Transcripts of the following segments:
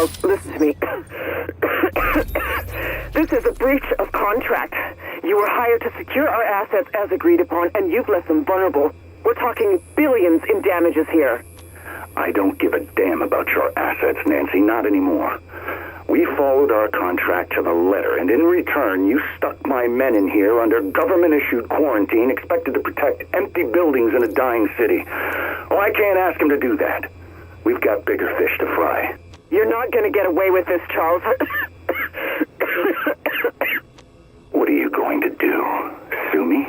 Charles, listen to me. This is a breach of contract. You were hired to secure our assets as agreed upon, and you've left them vulnerable. We're talking billions in damages here. I don't give a damn about your assets, Nancy, not anymore. We followed our contract to the letter, and in return, you stuck my men in here under government-issued quarantine, expected to protect empty buildings in a dying city. Well, I can't ask them to do that. We've got bigger fish to fry. You're not going to get away with this, Charles. What are you going to do? Sue me?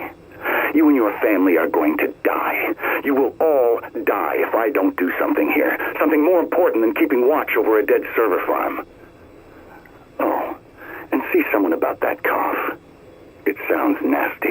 You and your family are going to die. You will all die if I don't do something here. Something more important than keeping watch over a dead server farm. Oh, and see someone about that cough. It sounds nasty.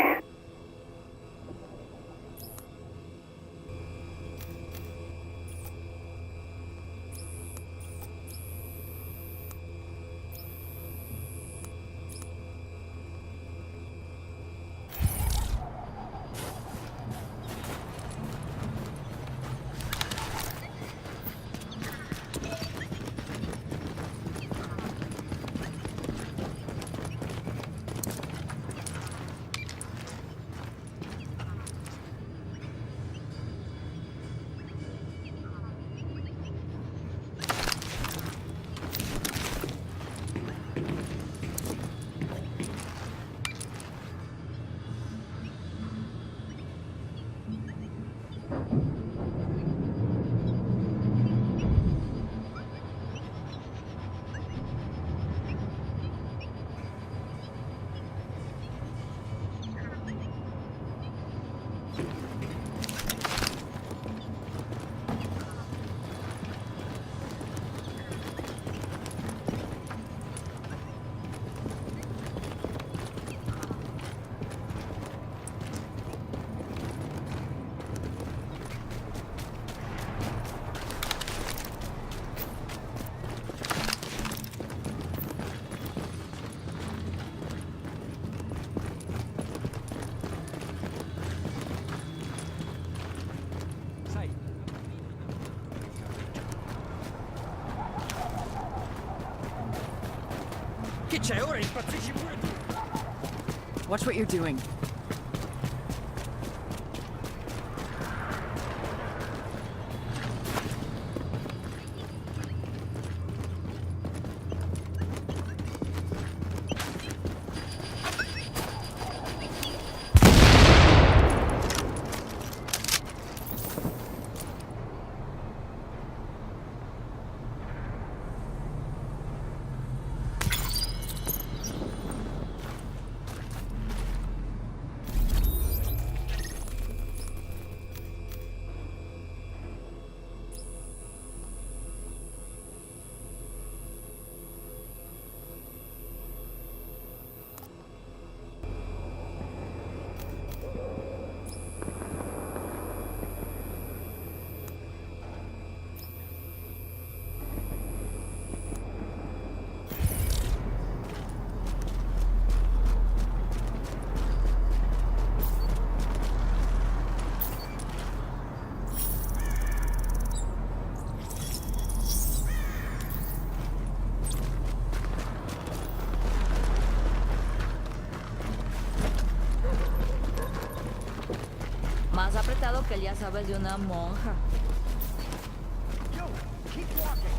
Watch what you're doing. Más apretado que ya sabes de una monja. Yo, keep walking.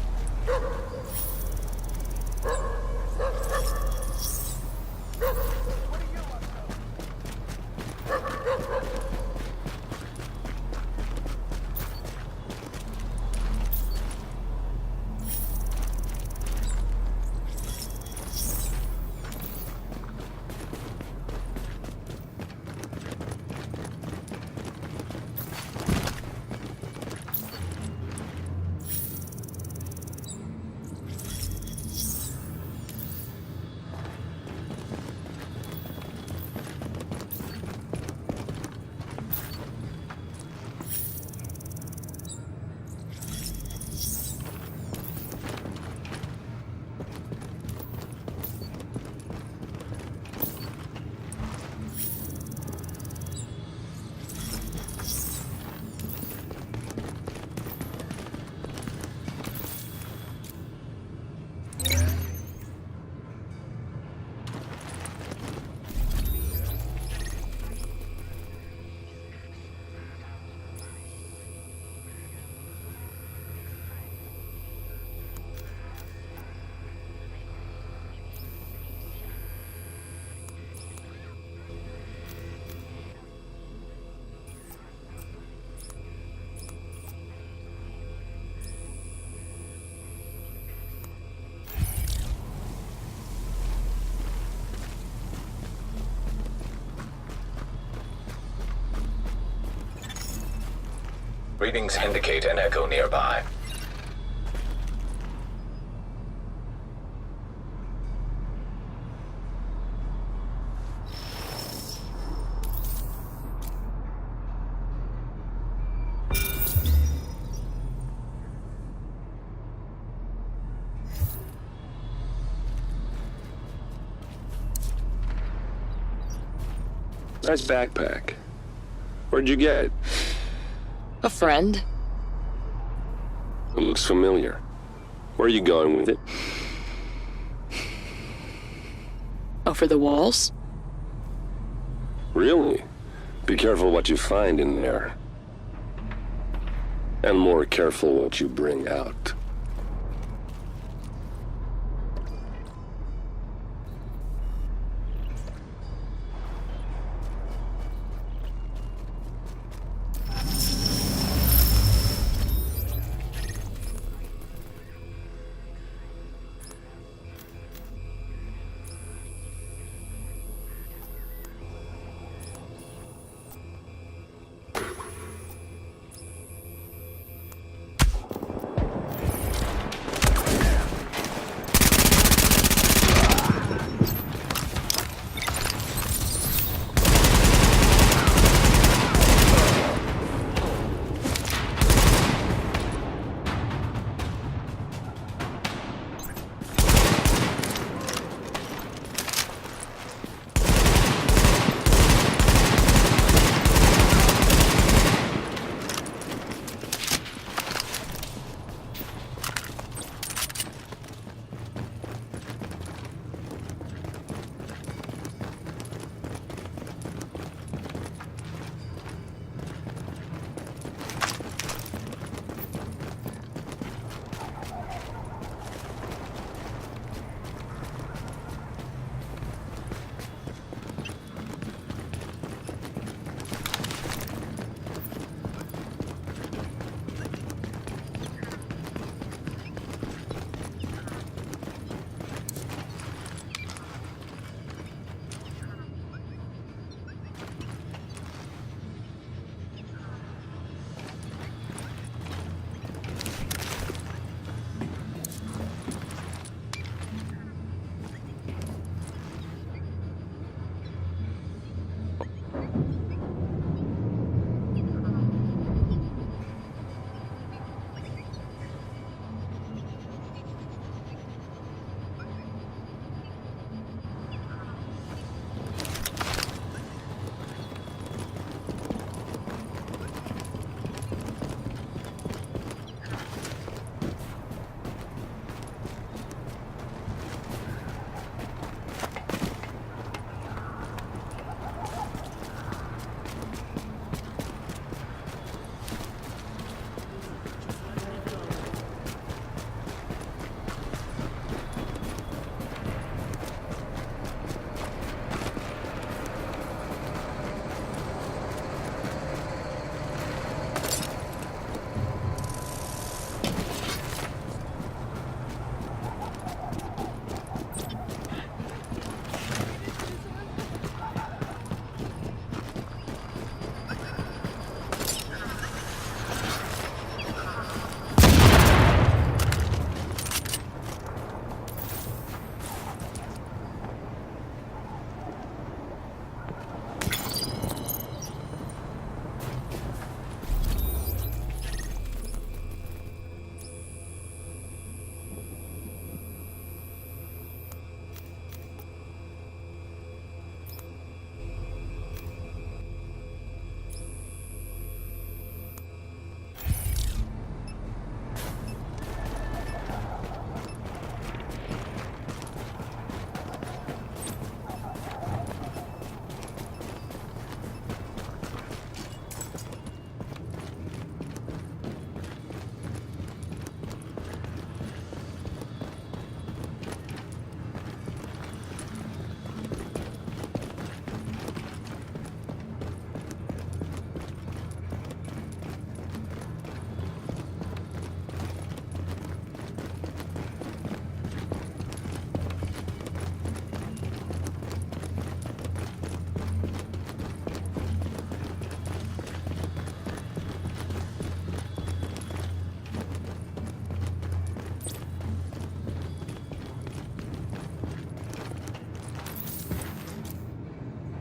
Readings indicate an echo nearby. Nice backpack. Where'd you get it? A friend? It looks familiar. Where are you going with it? Oh, for the walls? Really? Be careful what you find in there. And more careful what you bring out.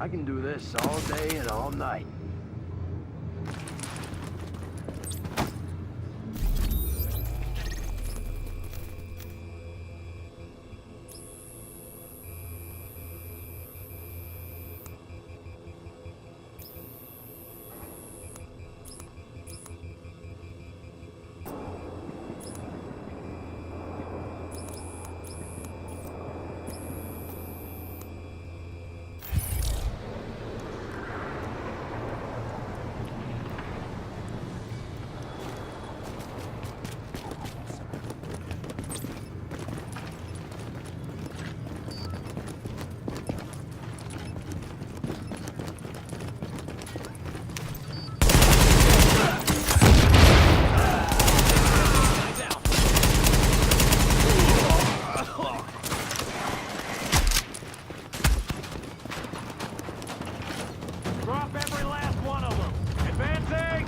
I can do this all day and all night. Drop every last one of them. Advancing!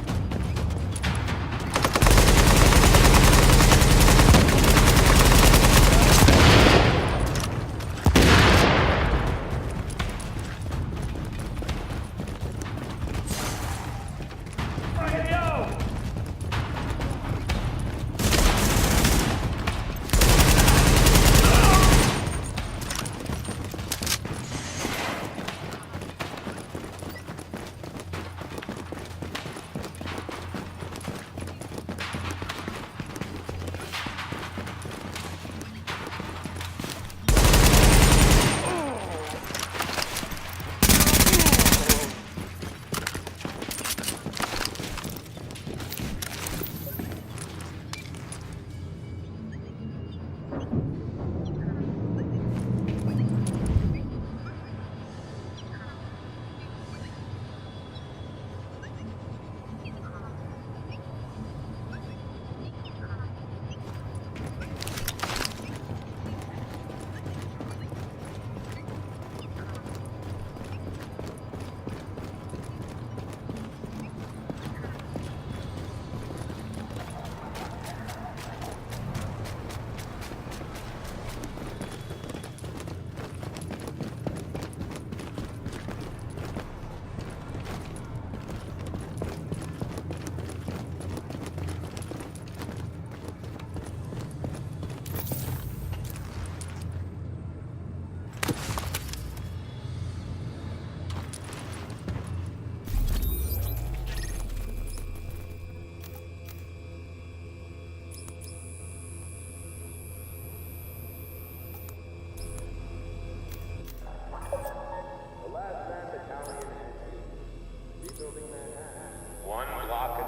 One block at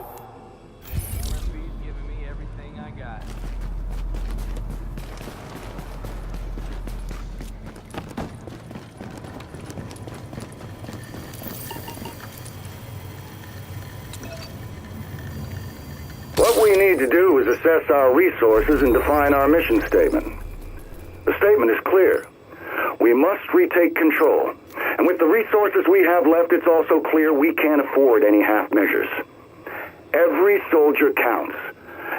RMB's giving me everything I got. What we need to do is assess our resources and define our mission statement. The statement is clear. We must retake control. And with the resources we have left, it's also clear we can't afford any half measures. Every soldier counts.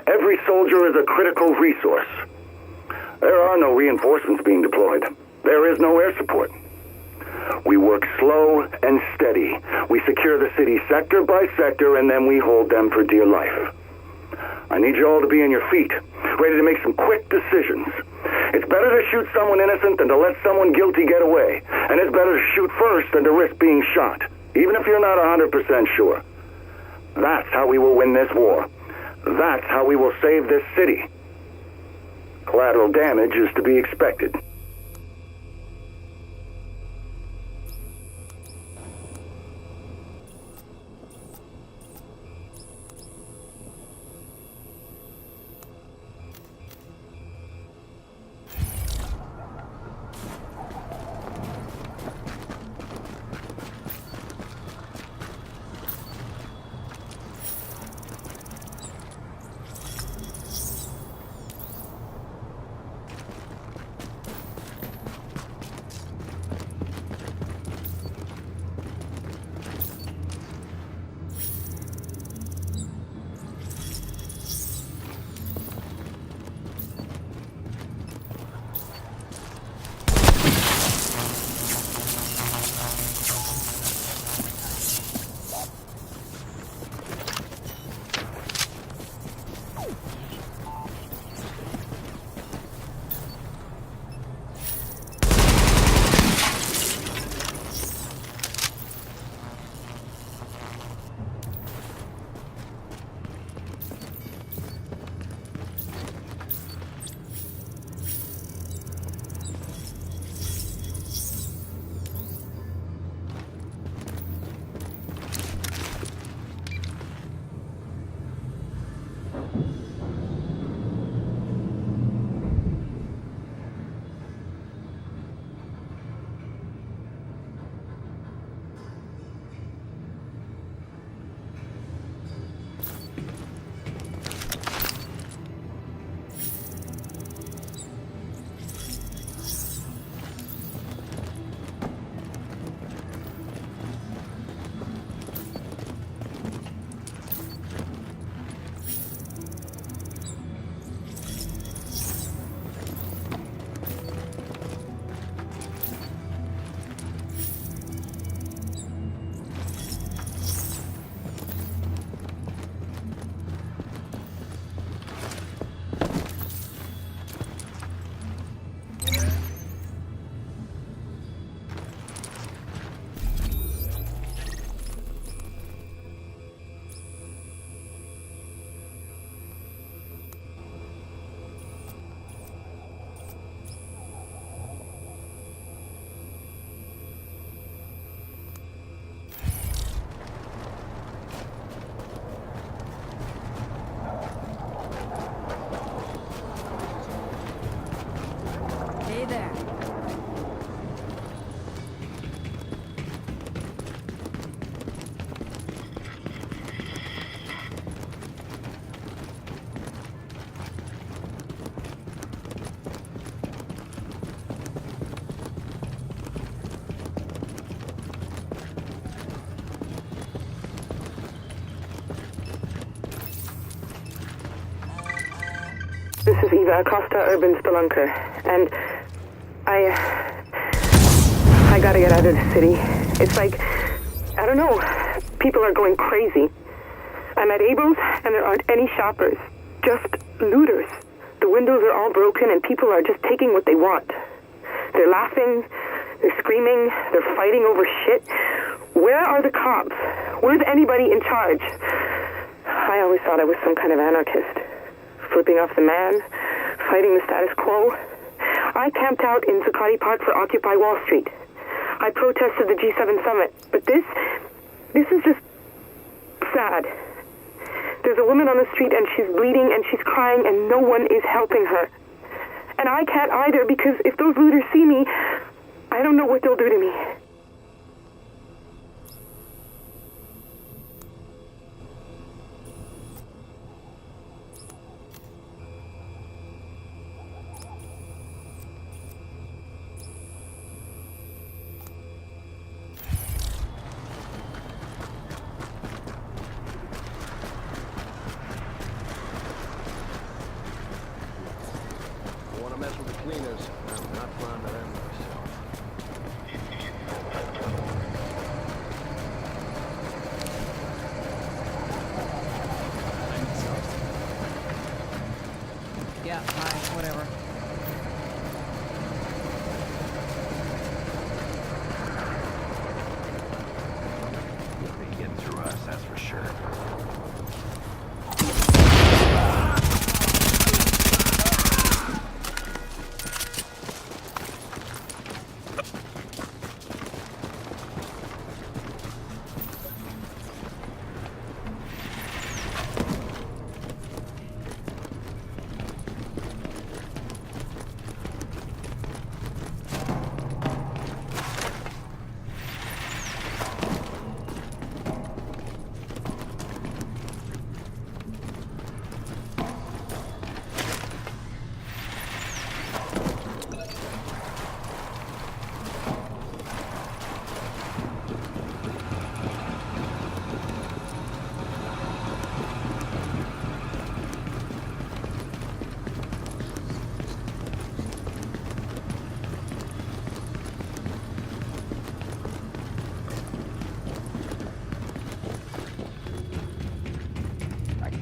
Every soldier is a critical resource. There are no reinforcements being deployed. There is no air support. We work slow and steady. We secure the city sector by sector, and then we hold them for dear life. I need you all to be on your feet, ready to make some quick decisions. It's better to shoot someone innocent than to let someone guilty get away. And it's better to shoot first than to risk being shot, even if you're not 100% sure. That's how we will win this war. That's how we will save this city. Collateral damage is to be expected. This is Eva Acosta, Urban Spelunker, and I gotta get out of the city. It's like, I don't know, people are going crazy. I'm at Abel's, and there aren't any shoppers, just looters. The windows are all broken, and people are just taking what they want. They're laughing, they're screaming, they're fighting over shit. Where are the cops? Where's anybody in charge? I always thought I was some kind of anarchist. Flipping off the man, fighting the status quo. I camped out in Zuccotti Park for Occupy Wall Street. I protested the G7 summit. But this is just sad. There's a woman on the street and she's bleeding and she's crying and no one is helping her. And I can't either because if those looters see me, I don't know what they'll do to me. Yeah, fine, whatever. You'll be getting through us, that's for sure.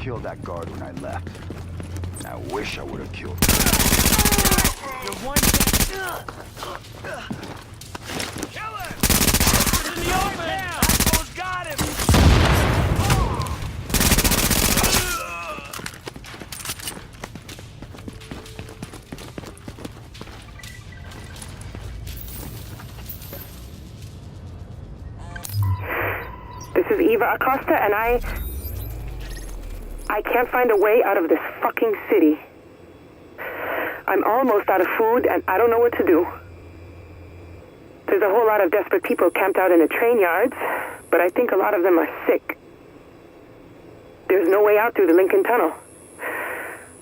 Killed that guard when I left. And I wish I would have killed him. You're one dead. Kill him! In the open! Asshole's got him! This is Eva Acosta, and I can't find a way out of this fucking city. I'm almost out of food, and I don't know what to do. There's a whole lot of desperate people camped out in the train yards, but I think a lot of them are sick. There's no way out through the Lincoln Tunnel.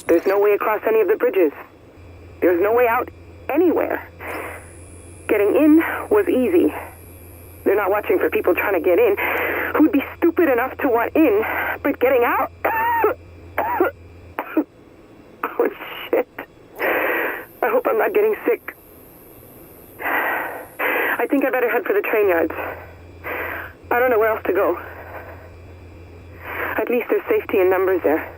There's no way across any of the bridges. There's no way out anywhere. Getting in was easy. They're not watching for people trying to get in who'd be stupid enough to want in, but getting out? Oh, shit. I hope I'm not getting sick. I think I better head for the train yards. I don't know where else to go. At least there's safety in numbers there.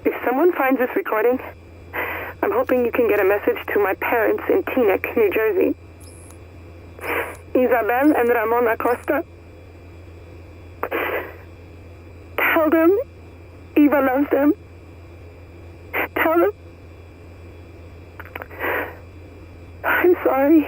If someone finds this recording, I'm hoping you can get a message to my parents in Teaneck, New Jersey. Isabel and Ramon Acosta. Tell them Eva loves them. Tell them I'm sorry.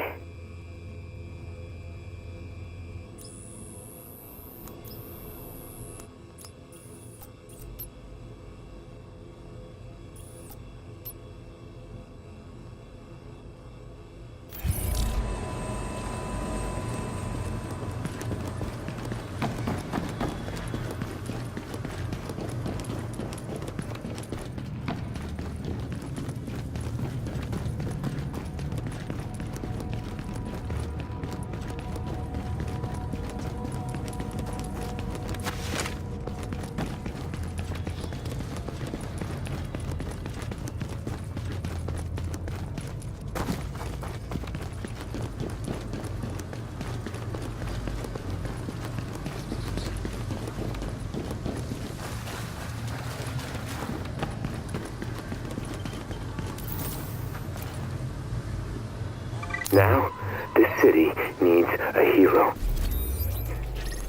Now, this city needs a hero.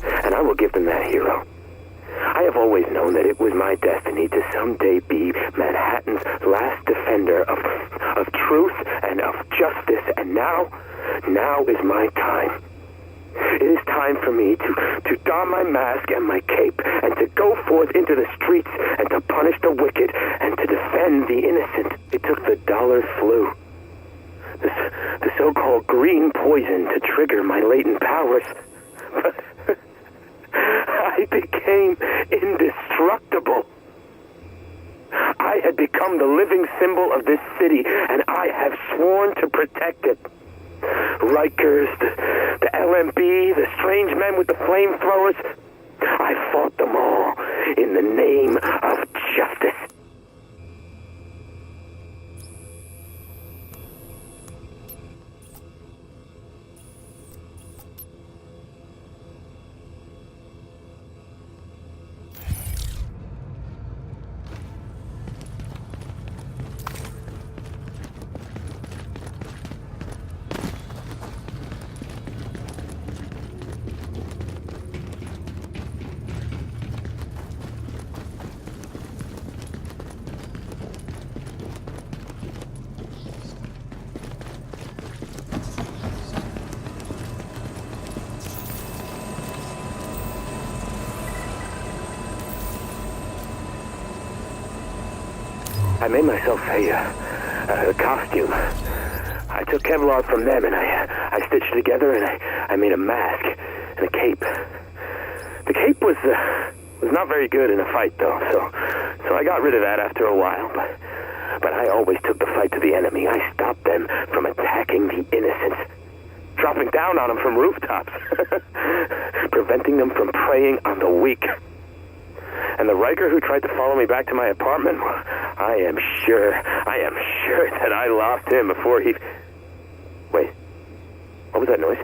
And I will give them that hero. I have always known that it was my destiny to someday be Manhattan's last defender of truth and of justice, and now is my time. It is time for me to don my mask and my cape and to go forth into the streets and to punish the wicked and to defend the innocent. It took the dollar flu, the so-called green poison, to trigger my latent powers. I became indestructible. I had become the living symbol of this city, and I have sworn to protect it. Rikers, the LMB, the strange men with the flamethrowers, I fought them all in the name of justice. I made myself a costume. I took Kevlar from them and I stitched it together and I made a mask and a cape. The cape was not very good in a fight though, so I got rid of that after a while. But I always took the fight to the enemy. I stopped them from attacking the innocent, dropping down on them from rooftops, preventing them from preying on the weak. And the Riker who tried to follow me back to my apartment, I am sure that I lost him before he... Wait, what was that noise?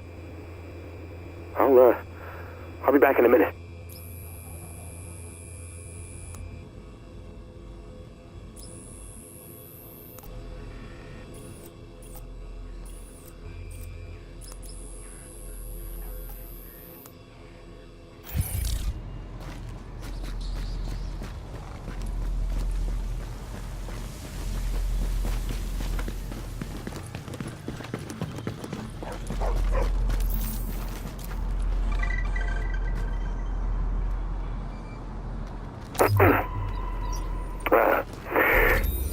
I'll be back in a minute.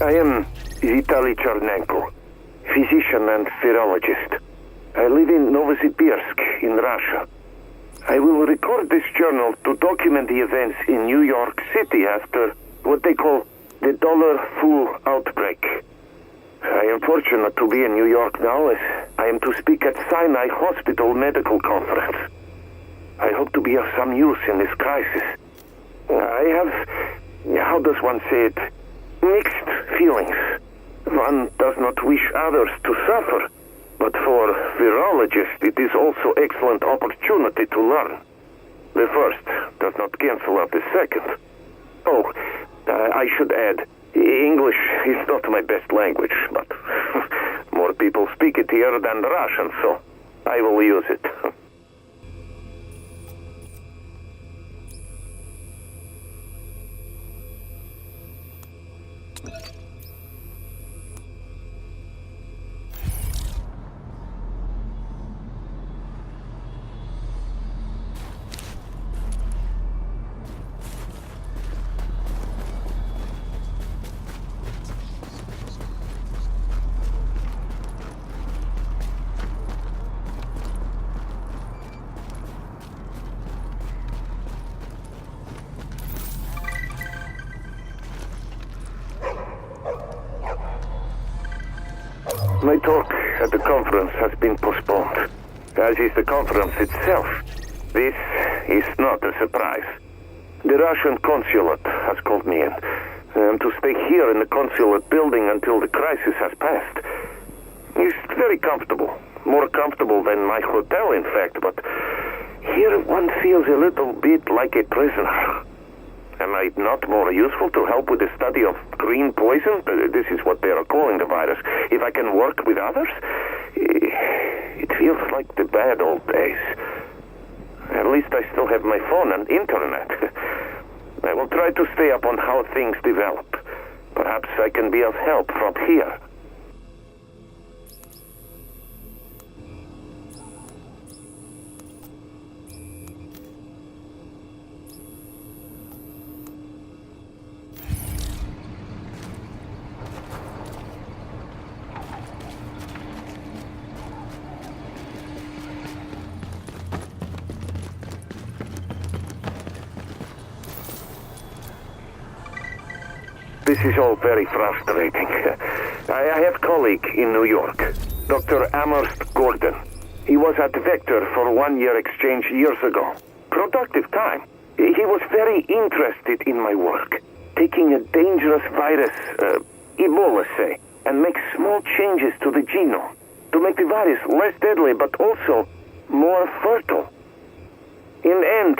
I am Vitaly Chernenko, physician and virologist. I live in Novosibirsk in Russia. I will record this journal to document the events in New York City after what they call the dollar flu outbreak. I am fortunate to be in New York now as I am to speak at Sinai Hospital Medical Conference. I hope to be of some use in this crisis. I have, how does one say it, mixed feelings. One does not wish others to suffer, but for virologists it is also excellent opportunity to learn. The first does not cancel out the second. Oh, I should add, English is not my best language, but more people speak it here than Russian, so I will use it. My talk at the conference has been postponed, as is the conference itself. This is not a surprise. The Russian consulate has called me in. I am to stay here in the consulate building until the crisis has passed. It's very comfortable. More comfortable than my hotel, in fact, but here one feels a little bit like a prisoner. Am I not more useful to help with the study of green poison? This is what they are calling the virus. If I can work with others? It feels like the bad old days. At least I still have my phone and internet. I will try to stay up on how things develop. Perhaps I can be of help from here. This is all very frustrating. I have a colleague in New York, Dr. Amherst Gordon. He was at Vector for 1-year exchange years ago. Productive time. He was very interested in my work, taking a dangerous virus, Ebola say, and make small changes to the genome to make the virus less deadly but also more fertile. In the end,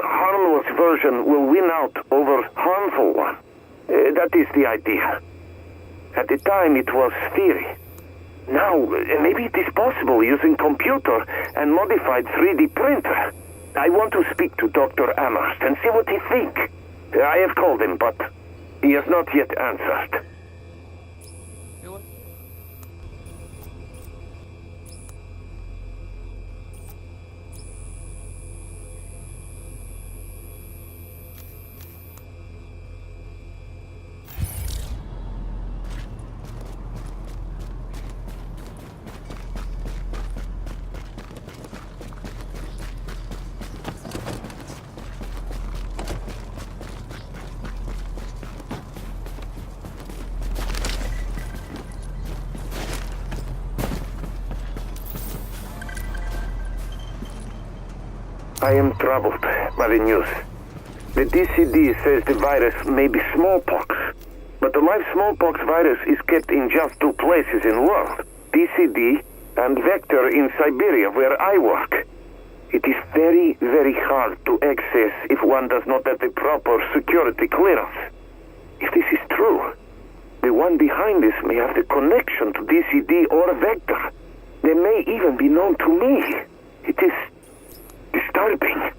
harmless version will win out over harmful one. That is the idea. At the time, it was theory. Now, maybe it is possible using computer and modified 3D printer. I want to speak to Dr. Amherst and see what he thinks. I have called him, but he has not yet answered. I am troubled by the news. The DCD says the virus may be smallpox, but the live smallpox virus is kept in just 2 places in the world, DCD and Vector in Siberia, where I work. It is very, very hard to access if one does not have the proper security clearance. If this is true, the one behind this may have the connection to DCD or Vector. They may even be known to me. It is disturbing.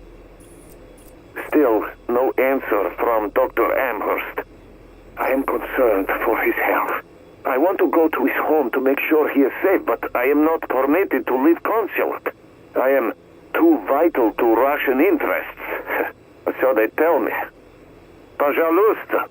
Still, no answer from Dr. Amherst. I am concerned for his health. I want to go to his home to make sure he is safe, but I am not permitted to leave consulate. I am too vital to Russian interests. So they tell me. Пожалуйста.